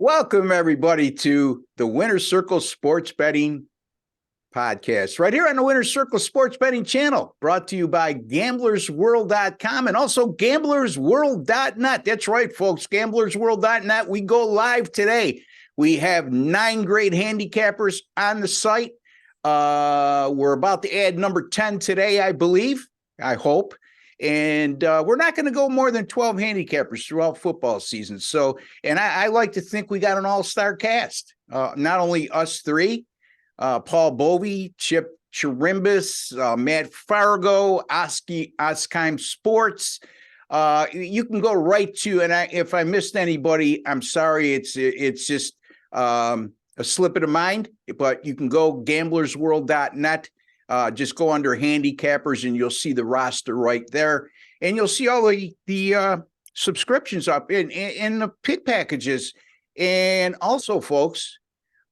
Welcome, everybody, to the Winner's Circle Sports Betting Podcast, right here on the Winner's Circle Sports Betting channel, brought to you by GamblersWorld.com and also GamblersWorld.net. That's right, folks, GamblersWorld.net. We go live today. We have 9 great handicappers on the site. We're about to add number 10 today, I believe, I hope. And we're not going to go more than 12 handicappers throughout football season. So, and I like to think we got an all-star cast. Not only us three, Paul Bovey, Chip Chirimbus, Matt Fargo, Oskheim Sports. You can go right to, and if I missed anybody, I'm sorry. It's just a slip of the mind, but you can go gamblersworld.net. Just go under handicappers and you'll see the roster right there. And you'll see all the subscriptions up in the pick packages. And also, folks,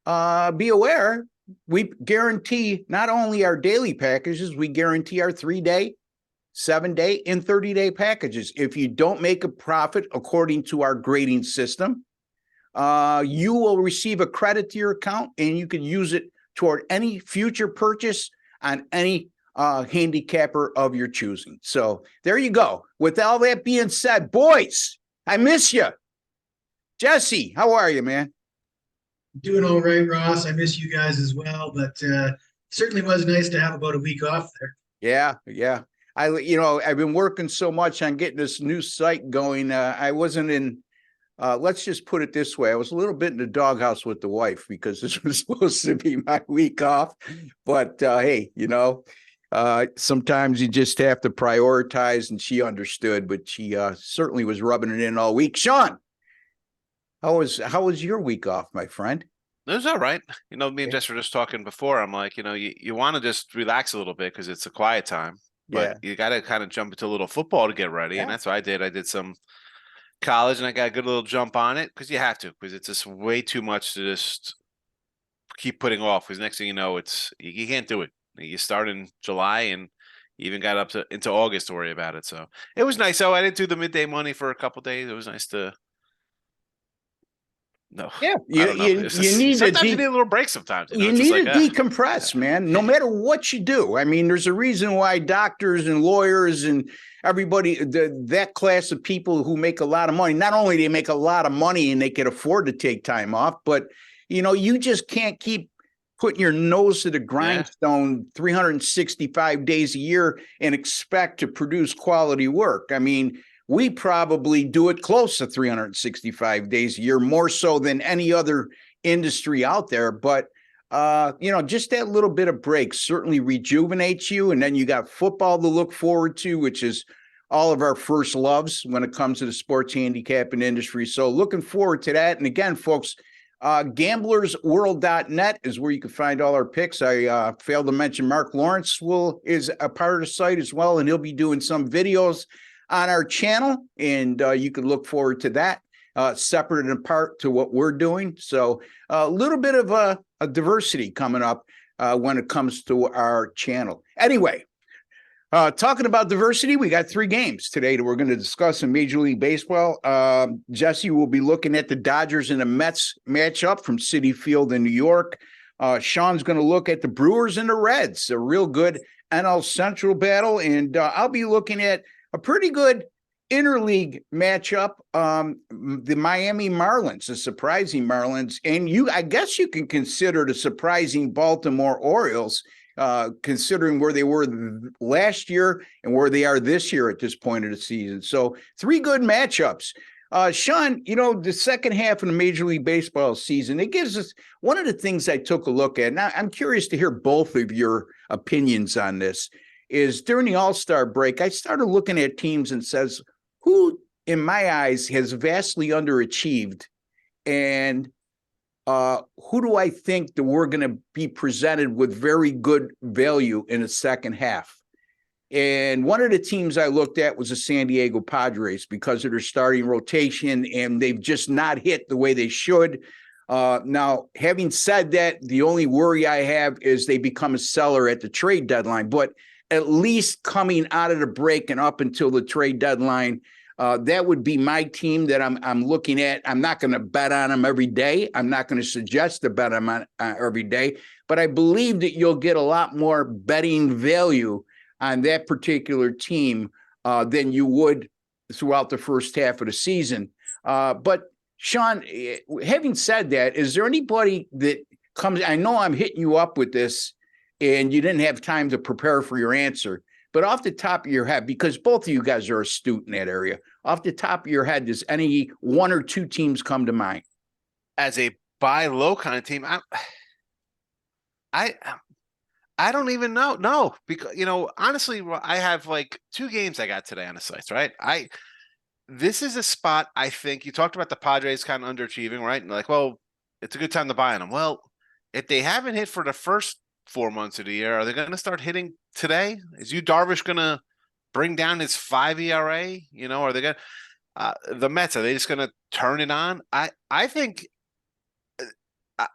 be aware, we guarantee not only our daily packages, we guarantee our 3-day, 7-day, and 30-day packages. If you don't make a profit according to our grading system, you will receive a credit to your account and you can use it toward any future purchase on any handicapper of your choosing. So there you go. With all that being said, boys, I miss you. Jesse, how are you, man? Doing all right, Ross. I miss you guys as well, but certainly was nice to have about a week off there. Yeah. I've been working so much on getting this new site going. I wasn't in, let's just put it this way. I was a little bit in the doghouse with the wife because this was supposed to be my week off. But hey, sometimes you just have to prioritize, and she understood, but she certainly was rubbing it in all week. Sean, how was your week off, my friend? It was all right. Me and Jess were just talking before. I'm like, you want to just relax a little bit because it's a quiet time, but you got to kind of jump into a little football to get ready. And that's what I did. I did some college and I got a good little jump on it because you have to, because it's just way too much to just keep putting off. Because next thing you know, you can't do it. You start in July and you even got up into August to worry about it. So it was nice. So I didn't do the midday money for a couple of days. It was nice to. No. Yeah, you need sometimes you need a little break. Sometimes you need to decompress, man. No matter what you do. I mean, there's a reason why doctors and lawyers and everybody, that class of people who make a lot of money, not only they make a lot of money and they can afford to take time off, but you just can't keep putting your nose to the grindstone 365 days a year and expect to produce quality work. I mean, we probably do it close to 365 days a year, more so than any other industry out there. But, just that little bit of break certainly rejuvenates you. And then you got football to look forward to, which is all of our first loves when it comes to the sports handicapping industry. So looking forward to that. And again, folks, gamblersworld.net is where you can find all our picks. I failed to mention Mark Lawrence is a part of the site as well, and he'll be doing some videos on our channel, and you can look forward to that, separate and apart to what we're doing. So a little bit of a diversity coming up when it comes to our channel. Anyway, talking about diversity, we got 3 games today that we're going to discuss in Major League Baseball. Jesse will be looking at the Dodgers and the Mets matchup from Citi Field in New York. Sean's going to look at the Brewers and the Reds, a real good NL Central battle, and I'll be looking at a pretty good interleague matchup, the Miami Marlins, the surprising Marlins, and I guess you can consider the surprising Baltimore Orioles, considering where they were last year and where they are this year at this point of the season. So 3 good matchups. Sean, the second half of the Major League Baseball season, it gives us one of the things I took a look at. Now, I'm curious to hear both of your opinions on this. Is during the All-Star break, I started looking at teams and says, who, in my eyes, has vastly underachieved, and who do I think that we're going to be presented with very good value in the second half? And one of the teams I looked at was the San Diego Padres because of their starting rotation, and they've just not hit the way they should. Now, having said that, the only worry I have is they become a seller at the trade deadline. But at least coming out of the break and up until the trade deadline, That would be my team that I'm looking at. I'm not going to bet on them every day. I'm not going to suggest to bet them on every day, but I believe that you'll get a lot more betting value on that particular team than you would throughout the first half of the season. But Sean, having said that, is there anybody that comes? I know I'm hitting you up with this, and you didn't have time to prepare for your answer. But off the top of your head, because both of you guys are astute in that area, off the top of your head, does any one or two teams come to mind? As a buy low kind of team, I don't even know. No, because honestly, I have like 2 games I got today on the sites, right? This is a spot I think you talked about the Padres kind of underachieving, right? And like, well, it's a good time to buy on them. Well, if they haven't hit for the first 4 months of the year, are they going to start hitting today? Is Darvish going to bring down his 5 ERA? Are they going to the Mets? Are they just going to turn it on? I think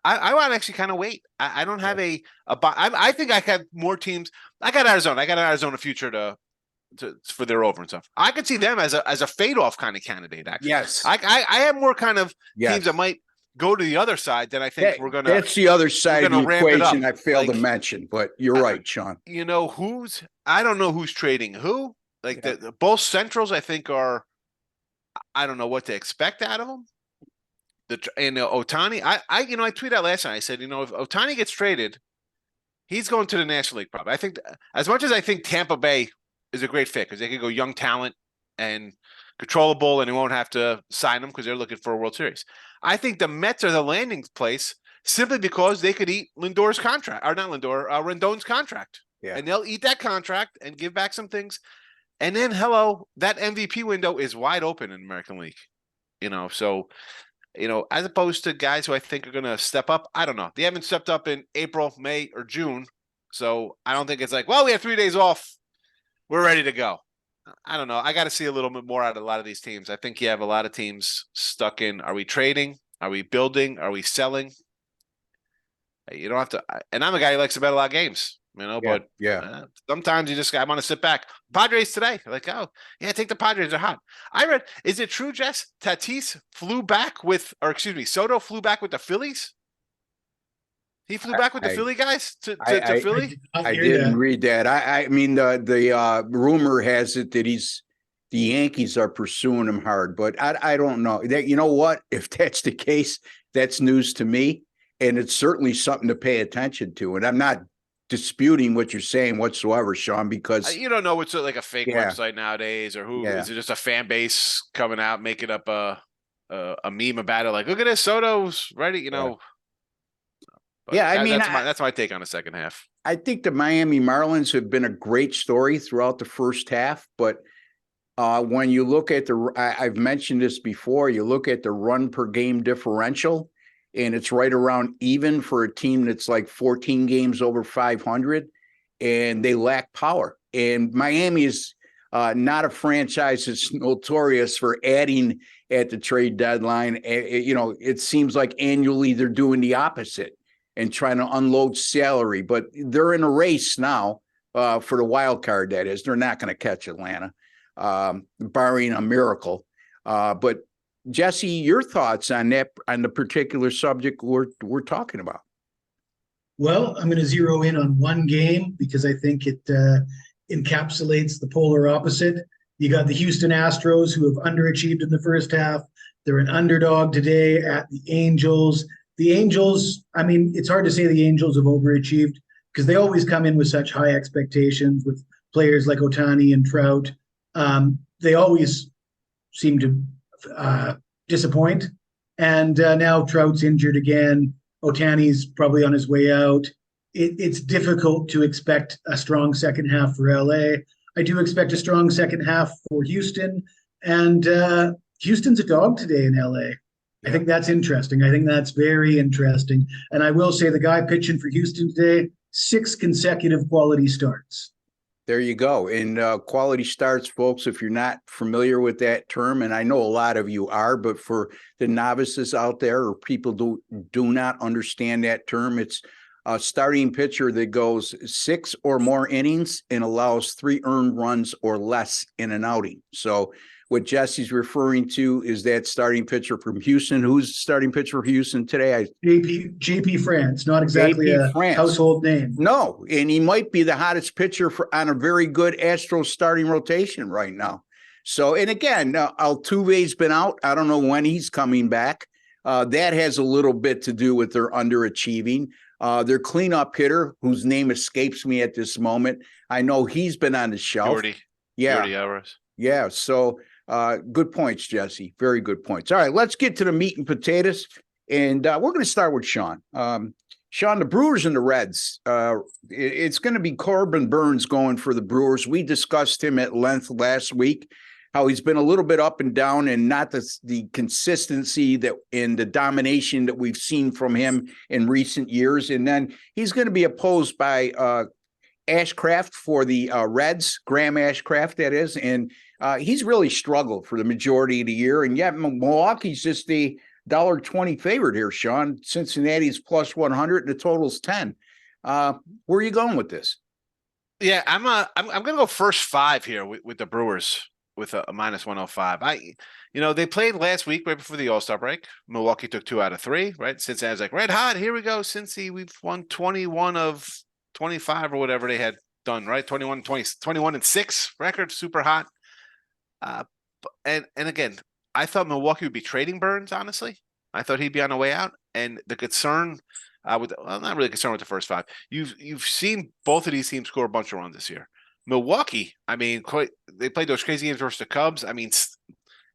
I want to actually kind of wait. I don't have a buy. I think I have more teams. I got Arizona. I got an Arizona future for their over and stuff. I could see them as a fade off kind of candidate. Actually, yes. I have more kind of teams that might go to the other side than I think we're gonna. That's the other side of the equation I failed to mention, but you're right, Sean. I don't know who's trading who. Like both Centrals, I think are. I don't know what to expect out of them. Ohtani, I tweeted out last night. I said, if Ohtani gets traded, he's going to the National League. Probably. I think as much as I think Tampa Bay is a great fit because they could go young talent and controllable, and they won't have to sign them because they're looking for a World Series. I think the Mets are the landing place simply because they could eat Lindor's contract, or not Lindor, Rendon's contract. Yeah. And they'll eat that contract and give back some things. And then, that MVP window is wide open in the American League. So, as opposed to guys who I think are going to step up, I don't know. They haven't stepped up in April, May, or June. So I don't think it's like, well, we have 3 days off. We're ready to go. I don't know. I got to see a little bit more out of a lot of these teams. I think you have a lot of teams stuck in, are we trading? Are we building? Are we selling? You don't have to. And I'm a guy who likes to bet a lot of games, but sometimes you just I want to sit back. Padres today, like, oh, yeah, take the Padres. They're hot. I read, is it true, Jess? Soto flew back with the Phillies? He flew back with the Philly guys to Philly? I didn't read that. I mean, the rumor has it that the Yankees are pursuing him hard, but I don't know. You know what? If that's the case, that's news to me, and it's certainly something to pay attention to. And I'm not disputing what you're saying whatsoever, Sean, because you don't know what's like a fake website nowadays, or who is it just a fan base coming out making up a meme about it? Like, look at this, Soto's ready, But that's my take on the second half. I think the Miami Marlins have been a great story throughout the first half, but when you look at I've mentioned this before, you look at the run per game differential, and it's right around even for a team that's like 14 games over 500, and they lack power. And Miami is not a franchise that's notorious for adding at the trade deadline. It seems like annually they're doing the opposite and trying to unload salary, but they're in a race now for the wild card. That is, they're not going to catch Atlanta, barring a miracle. But Jesse, your thoughts on the particular subject we're talking about? Well, I'm going to zero in on one game because I think it encapsulates the polar opposite. You got the Houston Astros, who have underachieved in the first half. They're an underdog today at the Angels. The Angels, I mean, it's hard to say the Angels have overachieved because they always come in with such high expectations with players like Ohtani and Trout. They always seem to disappoint. And now Trout's injured again. Ohtani's probably on his way out. It's difficult to expect a strong second half for LA. I do expect a strong second half for Houston. And Houston's a dog today in LA. I think that's interesting. I think that's very interesting. And I will say the guy pitching for Houston today, 6 consecutive quality starts. There you go. And quality starts, folks, if you're not familiar with that term, and I know a lot of you are, but for the novices out there or people do not understand that term, it's a starting pitcher that goes 6 or more innings and allows 3 earned runs or less in an outing. So what Jesse's referring to is that starting pitcher from Houston. Who's the starting pitcher for Houston today? JP France, not exactly JP a France. household name. No, and he might be the hottest pitcher on a very good Astros starting rotation right now. So, and again, Altuve's been out. I don't know when he's coming back. That has a little bit to do with their underachieving. Their cleanup hitter, whose name escapes me at this moment, I know he's been on the shelf. Jordy Alvarez. Yeah. So, good points, Jesse. Very good points. All right, let's get to the meat and potatoes, and we're going to start with Sean. Sean, the Brewers and the Reds. It's going to be Corbin Burns going for the Brewers. We discussed him at length last week, how he's been a little bit up and down and not the consistency that in the domination that we've seen from him in recent years. And then he's going to be opposed by Ashcraft for the Reds, Graham Ashcraft, that is. And he's really struggled for the majority of the year. And yet Milwaukee's just the $1.20 favorite here, Sean. Cincinnati's plus 100 and the total's 10. Where are you going with this? Yeah, I'm going to go first 5 here with the Brewers with a minus 105. They played last week right before the All-Star break. Milwaukee took 2 out of 3, right? Cincinnati's like red hot. Here we go, Cincy. We've won 21 of 25 or whatever they had done, right? 21 and 6 record, super hot. And again, I thought Milwaukee would be trading Burns, honestly. I thought he'd be on the way out. And the concern not really concerned with the first 5. You've seen both of these teams score a bunch of runs this year. Milwaukee, I mean, they played those crazy games versus the Cubs. I mean,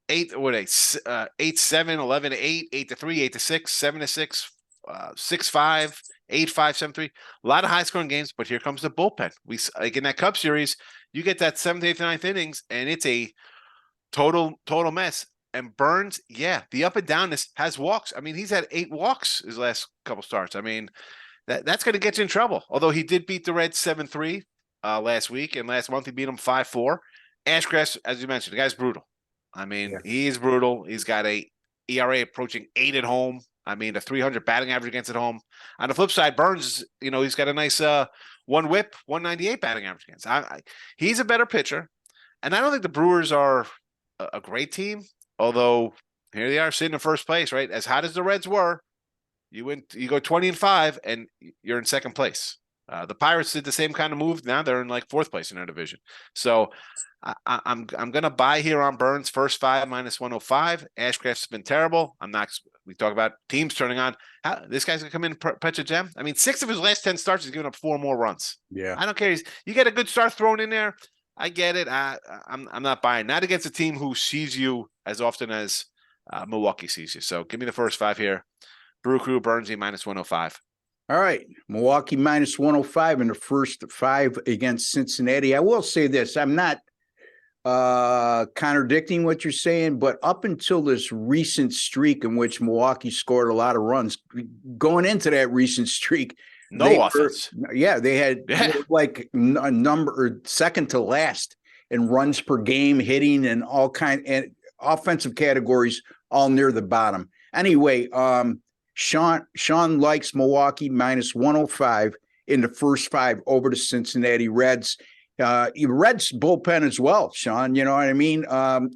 8-7, 11-8, 8-3, 8-6, 7-6, 6-5, 8-5, 7-3. A lot of high scoring games, but here comes the bullpen. Like in that Cubs series, you get that 7th, 8th, 9th innings, and it's a total mess. And Burns, the up and downness has walks. I mean, he's had 8 walks his last couple starts. I mean, that's going to get you in trouble. Although he did beat the Reds 7-3 last week, and last month he beat them 5-4. Ashcraft, as you mentioned, the guy's brutal. I mean, he's brutal. He's got a ERA approaching 8 at home. I mean, a 300 batting average against at home. On the flip side, Burns, he's got a nice 1 whip, 198 batting average against. He's a better pitcher, and I don't think the Brewers are a great team. Although here they are sitting in first place, right? As hot as the Reds were, you go 20-5 and you're in second place. The Pirates did the same kind of move. Now they're in like 4th place in their division. So I'm going to buy here on Burns first 5 minus 105. Ashcraft's been terrible. We talk about teams turning on. This guy's going to come in and pitch a gem. I mean, 6 of his last 10 starts, he's given up 4 more runs. Yeah. I don't care. You get a good start thrown in there. I get it. I'm not buying. Not against a team who sees you as often as Milwaukee sees you. So give me the first 5 here. Brew Crew, Burnsy, minus 105. All right. Milwaukee minus 105 in the first 5 against Cincinnati. I will say this. I'm not contradicting what you're saying, but up until this recent streak in which Milwaukee scored a lot of runs, going into that recent streak, offense. They had like a number second to last in runs per game, hitting, and all kind and offensive categories, all near the bottom. Anyway, Sean likes Milwaukee minus 105 in the first 5 over the Cincinnati Reds. Reds bullpen as well, Sean. You know what I mean?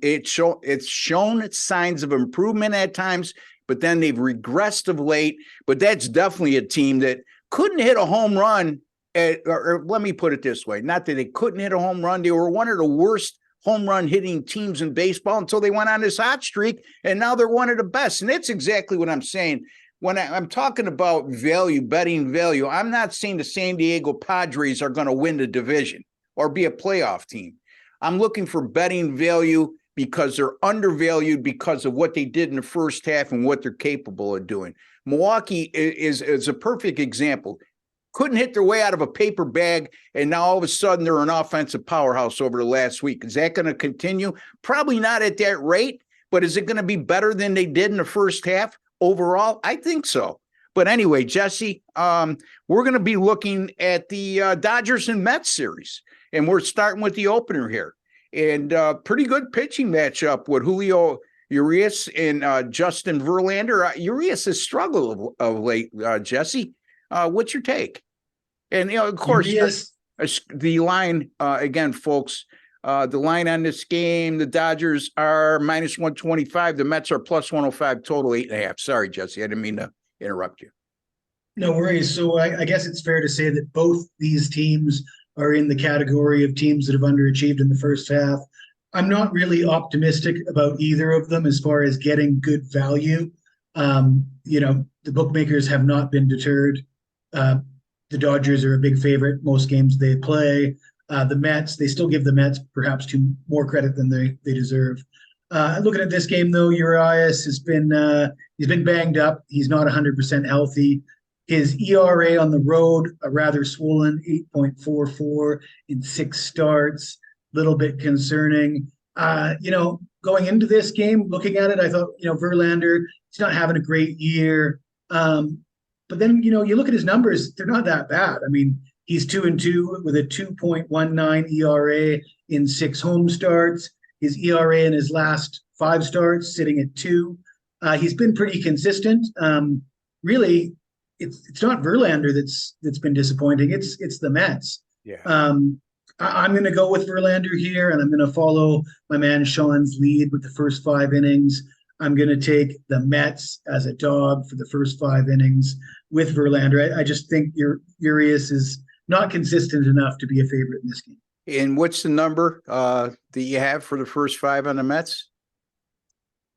It's shown signs of improvement at times, but then they've regressed of late. But that's definitely a team that couldn't hit a home run. Or let me put it this way: not that they couldn't hit a home run, they were one of the worst home run hitting teams in baseball until they went on this hot streak, and now they're one of the best. And that's exactly what I'm saying. When I'm talking about value, betting value, I'm not saying the San Diego Padres are going to win the division or be a playoff team. I'm looking for betting value because they're undervalued because of what they did in the first half and what they're capable of doing. Milwaukee is a perfect example. Couldn't hit their way out of a paper bag, and now all of a sudden they're an offensive powerhouse over the last week. Is that going to continue? Probably not at that rate, but is it going to be better than they did in the first half overall? I think so. But anyway, Jesse, we're going to be looking at the Dodgers and Mets series, and we're starting with the opener here. And pretty good pitching matchup with Julio Urias and Justin Verlander. Urias has struggled of late, Jesse. What's your take? And, of course, Urias, the line, again, folks, The line on this game, the Dodgers are minus 125. The Mets are plus 105, total 8.5. Sorry, Jesse, I didn't mean to interrupt you. No worries. So I guess it's fair to say that both these teams are in the category of teams that have underachieved in the first half. I'm not really optimistic about either of them as far as getting good value. The bookmakers have not been deterred. The Dodgers are a big favorite most games they play. The Mets, they still give the Mets perhaps more credit than they deserve. Looking at this game, though, Urias has been he's been banged up. He's not 100% healthy. His ERA on the road, a rather swollen 8.44 in 6 starts, little bit concerning. Going into this game, looking at it, I thought, Verlander, he's not having a great year. But then, you look at his numbers, they're not that bad. I mean, he's 2-2 with a 2.19 ERA in 6 home starts. His ERA in his last 5 starts sitting at 2. He's been pretty consistent. Really, it's not Verlander that's been disappointing. It's the Mets. Yeah. I'm going to go with Verlander here, and I'm going to follow my man Sean's lead with the first 5 innings. I'm going to take the Mets as a dog for the first 5 innings with Verlander. I just think Urias is not consistent enough to be a favorite in this game. And what's the number that you have for the first 5 on the Mets?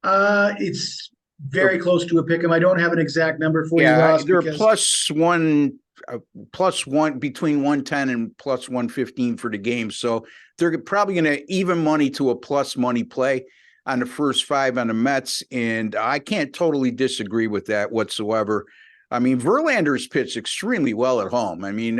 It's very close to a pick 'em. I don't have an exact number for you, Ross. They're plus one between 110 and plus 115 for the game. So they're probably going to even money to a plus money play on the first 5 on the Mets. And I can't totally disagree with that whatsoever. I mean, Verlander's pitched extremely well at home. I mean,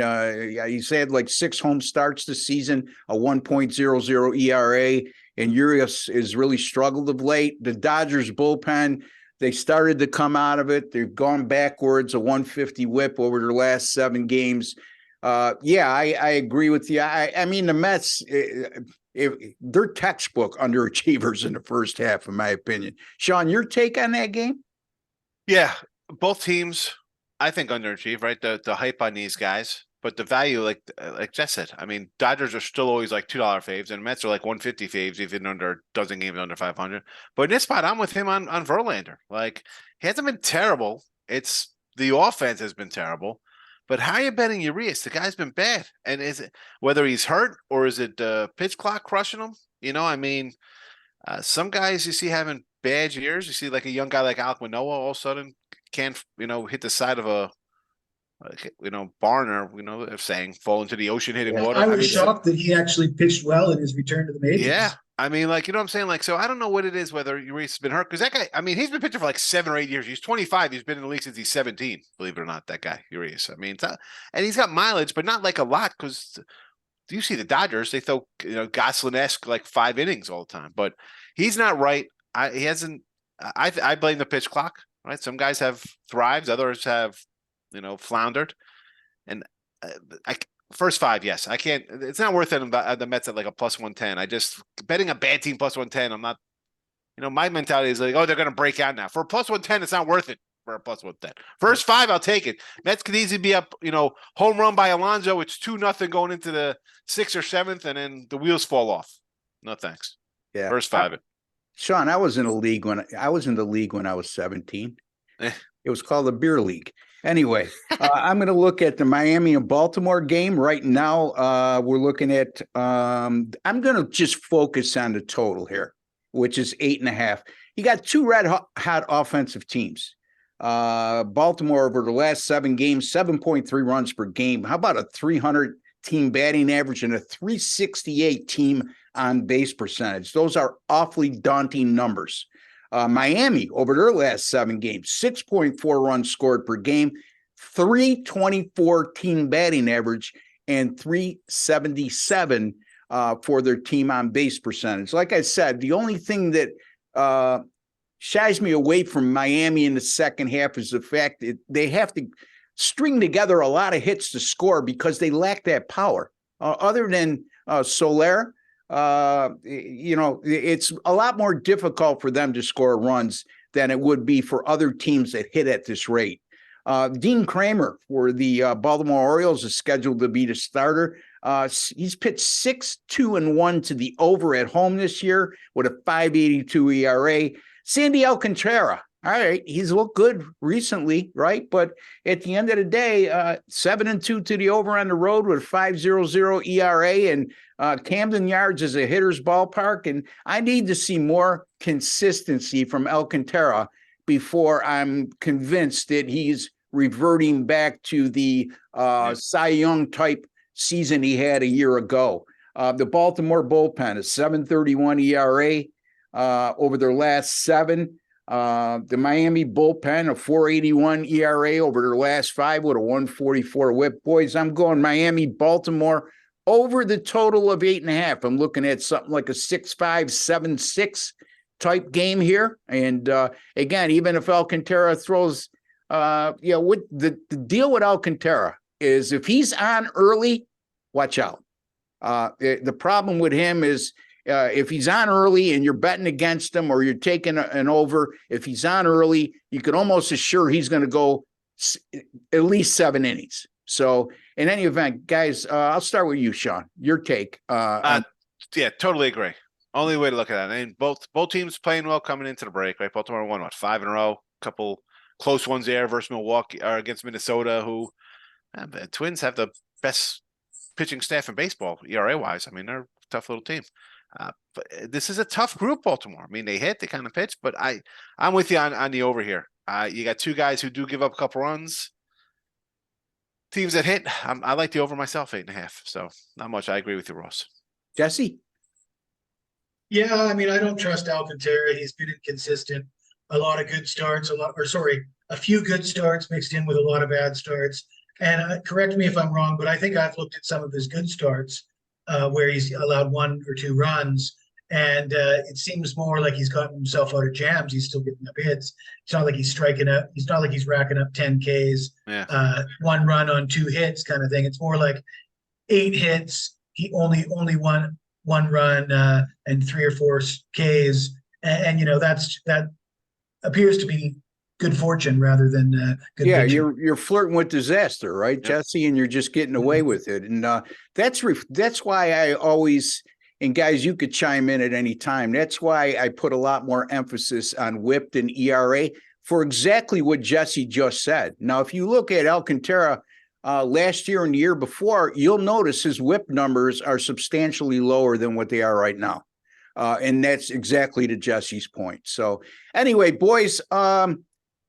he's had like 6 home starts this season, a 1.00 ERA, and Urias has really struggled of late. The Dodgers bullpen, they started to come out of it. They've gone backwards, a 150 whip over their last 7 games. I agree with you. I mean, the Mets, they're textbook underachievers in the first half, in my opinion. Sean, your take on that game? Yeah, both teams, I think, underachieve, right? The hype on these guys, but the value, like Jess said, I mean, Dodgers are still always like $2 faves, and Mets are like 150 faves, even under a dozen games under 500. But in this spot, I'm with him on Verlander. Like, he hasn't been terrible. It's the offense has been terrible. But how are you betting Urias? The guy's been bad. And is it whether he's hurt or is it the pitch clock crushing him? I mean, some guys you see having bad years. You see like a young guy like Alek Manoah all of a sudden can't, hit the side of a, barn or, if saying fall into the ocean hitting water. I was shocked that he actually pitched well in his return to the majors. Yeah. I mean, what I'm saying? So I don't know what it is, whether Urias has been hurt. Because that guy, I mean, he's been pitching for like 7 or 8 years. He's 25. He's been in the league since he's 17, believe it or not, that guy, Urias. I mean, and he's got mileage, but not like a lot. Because do you see the Dodgers? They throw, Goslin-esque like 5 innings all the time. But he's not right. He hasn't. I blame the pitch clock, right? Some guys have thrived. Others have, floundered. And first 5, yes. I can't. It's not worth it. The Mets at like a plus 110. I just betting a bad team plus 110. I'm not. My mentality is like, oh, they're going to break out now. For a plus 110, it's not worth it. For a plus 110, first 5, I'll take it. Mets could easily be up. Home run by Alonso. It's 2-0 going into the 6th or 7th, and then the wheels fall off. No thanks. Yeah, first 5. Sean, I was in the league when I was 17. It was called the beer league. Anyway, I'm going to look at the Miami and Baltimore game right now. We're looking at, I'm going to just focus on the total here, which is 8.5. You got 2 red hot offensive teams. Baltimore over the last 7 games, 7.3 runs per game. How about a 300 team batting average and a 368 team on base percentage? Those are awfully daunting numbers. Miami over their last 7 games, 6.4 runs scored per game, 324 team batting average, and 377 for their team on base percentage. Like I said, the only thing that shies me away from Miami in the second half is the fact that they have to string together a lot of hits to score because they lack that power. Other than Soler, it's a lot more difficult for them to score runs than it would be for other teams that hit at this rate. Dean Kramer for the Baltimore Orioles is scheduled to be the starter. He's pitched 6-2-1 to the over at home this year with a 5.82 ERA. Sandy Alcantara. All right, he's looked good recently, right? But at the end of the day, 7-2 to the over on the road with a 5.00 ERA, and Camden Yards is a hitter's ballpark. And I need to see more consistency from Alcantara before I'm convinced that he's reverting back to the Cy Young type season he had a year ago. The Baltimore bullpen is 7.31 ERA over their last 7. The Miami bullpen, a 4.81 ERA over their last 5 with a 1.44 whip. Boys, I'm going Miami, Baltimore over the total of 8.5. I'm looking at something like a 6.5, 7.6 type game here. And again, even if Alcantara throws, with the deal with Alcantara is if he's on early, watch out. The problem with him is, if he's on early and you're betting against him or you're taking an over, if he's on early, you can almost assure he's going to go at least 7 innings. So in any event, guys, I'll start with you, Sean. Your take. Yeah, totally agree. Only way to look at that. And both teams playing well coming into the break, right? Baltimore won 5 in a row, couple close ones there versus Milwaukee or against Minnesota, who the Twins have the best pitching staff in baseball, ERA wise. I mean, they're a tough little team. But this is a tough group, Baltimore. I mean, they kind of pitch, but I'm with you on the over here. You got 2 guys who do give up a couple runs. Teams that hit, I like the over myself, 8.5. So not much. I agree with you, Ross. Jesse? Yeah, I mean, I don't trust Alcantara. He's been inconsistent. A lot of good starts, a few good starts mixed in with a lot of bad starts. And correct me if I'm wrong, but I think I've looked at some of his good starts where he's allowed 1 or 2 runs. And it seems more like he's gotten himself out of jams. He's still getting up hits. It's not like he's striking up. It's not like he's racking up 10 Ks, 1 run on 2 hits kind of thing. It's more like 8 hits. He only one run and 3 or 4 Ks. And that appears to be good fortune rather than good. Yeah, pitching. you're flirting with disaster, right, Jesse? And you're just getting away with it. And that's why I always, and guys, you could chime in at any time. That's why I put a lot more emphasis on whip than ERA for exactly what Jesse just said. Now, if you look at Alcantara last year and the year before, you'll notice his whip numbers are substantially lower than what they are right now. And that's exactly to Jesse's point. So anyway, boys,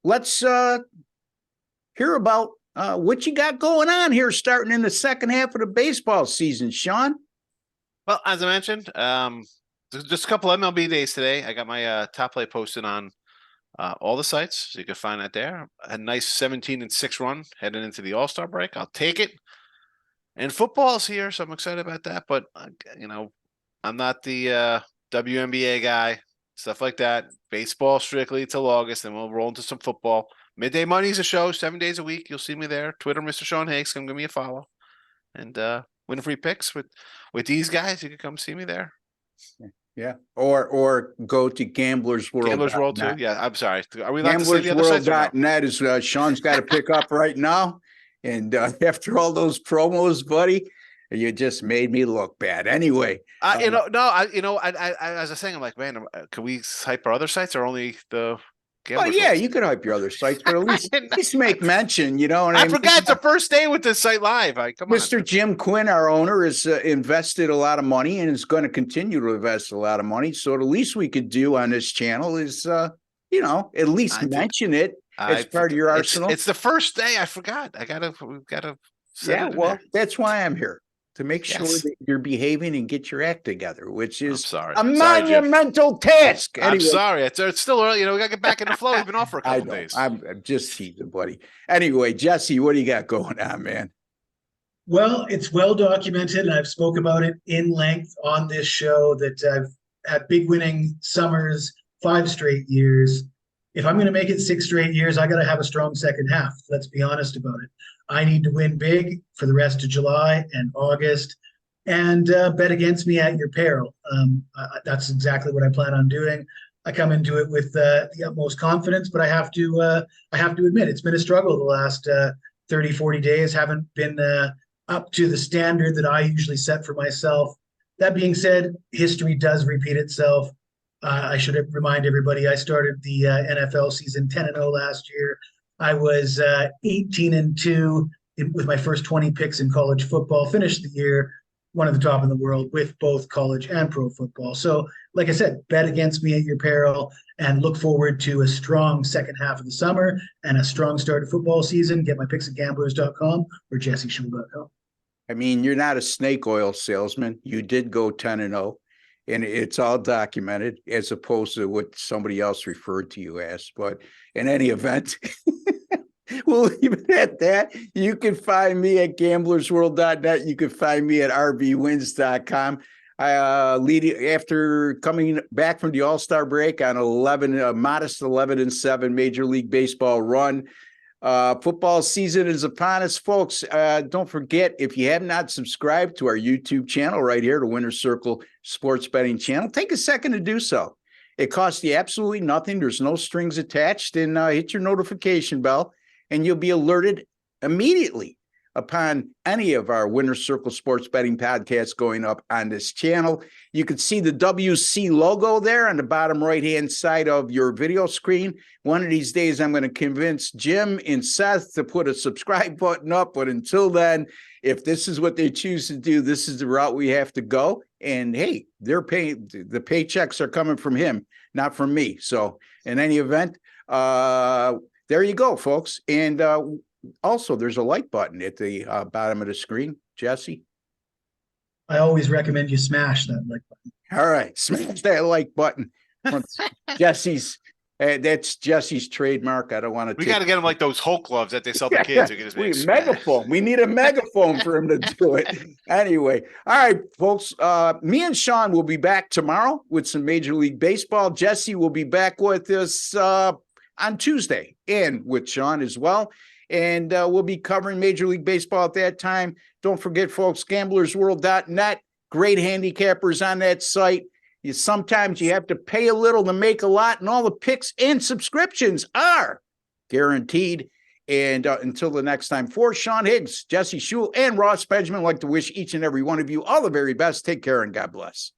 let's hear about what you got going on here starting in the second half of the baseball season, Sean. Well, as I mentioned, just a couple MLB days today. I got my top play posted on all the sites, so you can find that there. A nice 17-6 run heading into the All-Star break. I'll take it. And football's here, so I'm excited about that. But I'm not the WNBA guy, stuff like that. Baseball strictly till August, and we'll roll into some football. Midday Money's a show, 7 days a week. You'll see me there. Twitter, Mr. Sean Hakes. Come give me a follow. And win free picks with these guys. You can come see me there. Yeah. Or go to Gamblers World. Gamblers World too. Yeah. I'm sorry. Are we allowed to say the other sites? GamblersWorld.net is Sean's got to pick up right now. And after all those promos, buddy, you just made me look bad. Anyway, as I was saying, I'm like, man, can we hype our other sites or only the? Well, yeah, you could hype your other sites, but at least make mention. You know, I forgot it's the first day with this site live. Mr. Jim Quinn, our owner, has invested a lot of money and is going to continue to invest a lot of money. So the least we could do on this channel is, at least mention it as part of your arsenal. It's the first day. I forgot. We've gotta. Yeah, well, that's why I'm here. To make sure that you're behaving and get your act together, which is a monumental task. Anyway. I'm sorry. It's still early. We got to get back in the flow. We've been off for a couple days. I'm just teasing, buddy. Anyway, Jesse, what do you got going on, man? Well, it's well documented, and I've spoke about it in length on this show that I've had big winning summers, 5 straight years. If I'm going to make it 6 straight years, I got to have a strong second half. Let's be honest about it. I need to win big for the rest of July and August, and bet against me at your peril. That's exactly what I plan on doing. I come into it with the utmost confidence, but I have to admit it's been a struggle the last 30, 40 days. I up to the standard that I usually set for myself. That being said, history does repeat itself. I should remind everybody, I started the NFL season 10-0 last year. I was 18-2 with my first 20 picks in college football, finished the year one of the top in the world with both college and pro football. So, like I said, bet against me at your peril and look forward to a strong second half of the summer and a strong start of football season. Get my picks at gamblers.com or jesseshul.com. I mean, you're not a snake oil salesman. You did go 10-0, and it's all documented as opposed to what somebody else referred to you as. But in any event, we'll leave it at that. You can find me at gamblersworld.net. You can find me at rbwins.com. After coming back from the All-Star break on a modest 11-7 Major League Baseball run. Football season is upon us, folks. Don't forget, if you have not subscribed to our YouTube channel right here, the Winner's Circle Sports Betting channel, take a second to do so. It costs you absolutely nothing. There's no strings attached, and hit your notification bell, and you'll be alerted immediately upon any of our Winner's Circle Sports Betting podcasts going up on this channel. You can see the WC logo there on the bottom right-hand side of your video screen. One of these days, I'm going to convince Jim and Seth to put a subscribe button up. But until then, if this is what they choose to do, this is the route we have to go. And hey, they're paying, the paychecks are coming from him, not from me. So in any event, there you go, folks. And also, there's a like button at the bottom of the screen. Jesse? I always recommend you smash that like button. All right, smash that like button. Jesse's, that's Jesse's trademark. I don't want to. We got to get him like those Hulk gloves that they sell the kids. Who can just make megaphone. We need a megaphone for him to do it. Anyway, all right, folks. Me and Sean will be back tomorrow with some Major League Baseball. Jesse will be back with us on Tuesday, and with Sean as well. And we'll be covering Major League Baseball at that time. Don't forget, folks, gamblersworld.net. Great handicappers on that site. Sometimes you have to pay a little to make a lot, and all the picks and subscriptions are guaranteed. And until the next time, for Sean Higgs, Jesse Shule, and Ross Benjamin, I'd like to wish each and every one of you all the very best. Take care and God bless.